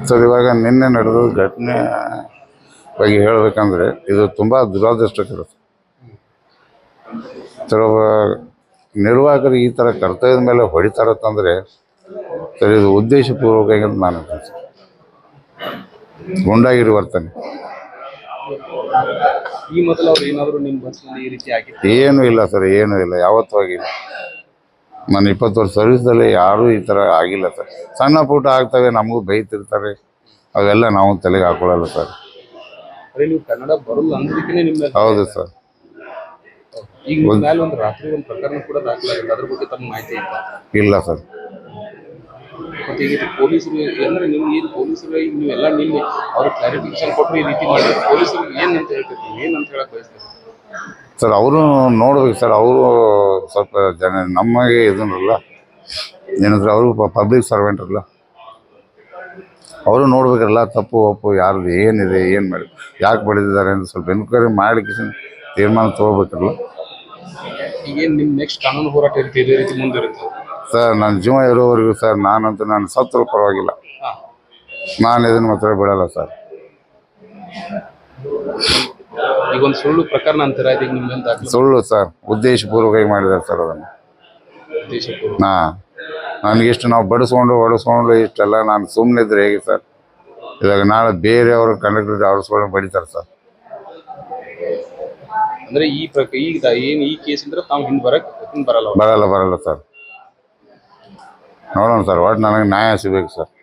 Sir ಇವಾಗ ನಿನ್ನೆ ನಡೆದ ಘಟನೆ ಬಗ್ಗೆ ಹೇಳಬೇಕಂದ್ರೆ ಇದು ತುಂಬ ದುರದೃಷ್ಟಕರ ಸರ್. ಒಬ್ಬ ನಿರ್ವಾಹಕರು ಈ ಥರ ಕರ್ತವ್ಯದ ಮೇಲೆ ಹೊಡಿತಾರತ್ತಂದರೆ ಸರ್ ಇದು ಉದ್ದೇಶಪೂರ್ವಕ ಅಂತ ನಾನು ಹೇಳ್ತೀನಿ ಸರ್. ಗುಂಡಾಗಿರಿ ವರ್ತನೆ ಈ ಮೊದಲು ಅವ್ರು ಏನಾದರೂ ನಿಮ್ಮ ಬಸ್ನಲ್ಲಿ ಈ ರೀತಿ ಆಗಿತ್ತು? ಏನೂ ಇಲ್ಲ ಸರ್, ಏನೂ ಇಲ್ಲ, ಯಾವತ್ತೂ ಆಗಿಲ್ಲ. ನಾನು 20 ವರ್ಷ ಸರ್ವಿಸ್ದಲ್ಲಿ ಯಾರೂ ಈ ಥರ ಆಗಿಲ್ಲ ಸರ್. ಸಣ್ಣ ಪುಟ್ಟ ಆಗ್ತವೆ, ನಮಗೂ ಬೈತಿರ್ತಾರೆ, ಅವೆಲ್ಲ ನಾವು ತಲೆಗೆ ಹಾಕೊಳ್ಳಲ್ಲ ಸರ್. ಅದೇ ನೀವು ಕನ್ನಡ ಬರಲ್ಲ ಅಂದ್ರಿಕೇ ನಿಮ್ಮ ಹೌದು ಸರ್. ಈಗ ನಿಮ್ಮ ಮೇಲೆ ಒಂದು ರಾತ್ರಿ ಒಂದು ಪ್ರಕರಣ ಕೂಡ ದಾಖಲಾಗಿದೆ, ಅದ್ರ ಬಗ್ಗೆ ತಮ್ಮ ಮಾಹಿತಿ ಇತ್ತ? ಇಲ್ಲ ಸರ್. ಮತ್ತೆ ಈಗ ಪೊಲೀಸರು ಅಂದರೆ ನೀವು ಏನು ಪೊಲೀಸರು ಈಗ ನೀವೆಲ್ಲ ನಿನ್ನೆ ಅವ್ರು ಕ್ಲಾರಿಫಿಕೇಶನ್ ಕೊಟ್ಟರು ಈ ರೀತಿ ಮಾಡಿದ್ರೆ ಪೊಲೀಸರು ಏನಂತ ಹೇಳ್ತೀರಿ, ಏನಂತ ಹೇಳಕ್ ಬಯಸ್ತೀರಿ ಸರ್? ಅವರು ನೋಡ್ಬೇಕು ಸರ್, ಅವರು ಸ್ವಲ್ಪ ಜನ ನಮಗೆ ಇದನ್ನಲ್ಲ ಏನಂದ್ರೆ ಅವರು ಪಬ್ಲಿಕ್ ಸರ್ವೆಂಟ್ರಲ್ಲ, ಅವರು ನೋಡ್ಬೇಕಲ್ಲ ತಪ್ಪು ಒಪ್ಪು ಯಾರ್ದು ಏನಿದೆ, ಏನು ಮಾಡಿ ಯಾಕೆ ಬಡಿದಿದ್ದಾರೆ ಅಂತ ಸ್ವಲ್ಪ ಎನ್ಕ್ವೈರಿ ಮಾಡಲಿಕ್ಕೆ ತೀರ್ಮಾನ ತೊಗೋಬೇಕಲ್ಲ. ಈಗೇನು ನಿಮ್ಮ ನೆಕ್ಸ್ಟ್ ಕಾನೂನು ಹೋರಾಟ ಇರುತ್ತೆ, ಇದೇ ರೀತಿ ಮುಂದಿರುತ್ತೆ ಸರ್? ನನ್ನ ಜೀವ ಇರೋವರೆಗೂ ಸರ್, ನಾನಂತೂ ನಾನು ಸತ್ತರೂ ಪರವಾಗಿಲ್ಲ, ನಾನು ಇದನ್ನು ಮಾತ್ರ ಬಿಡಲ್ಲ ಸರ್. ಈಗ ಒಂದು ಸುಳ್ಳು ಪ್ರಕರಣ ಅಂತೀರ, ಇದೀಗ ನಿಮ್ಮ ಸುಳ್ಳು ಸರ್, ಉದ್ದೇಶಪೂರ್ವಕವಾಗಿ ಮಾಡಿದ್ದಾರೆ ಸರ್ ಅದನ್ನು. ನನಗಿಷ್ಟು ನಾವು ಹೊಡೆಸ್ಕೊಂಡು ಇಷ್ಟೆಲ್ಲ ನಾನು ಸುಮ್ಮನೆ ಇದ್ರೆ ಹೇಗೆ ಸರ್? ಇವಾಗ ನಾಳೆ ಬೇರೆಯವರು ಕಂಡಕ್ಟರ್ ಆಡಿಸ್ಕೊಂಡು ಬಡಿತಾರೆ ಸರ್. ಅಂದರೆ ಈಗ ಏನು ಈ ಕೇಸ್ ಅಂದ್ರೆ ತಾವು ಬರಲ್ಲ ಸರ್. ನೋಡೋಣ ಸರ್, ಒಟ್ಟು ನನಗೆ ನ್ಯಾಯ ಸಿಗಬೇಕು ಸರ್.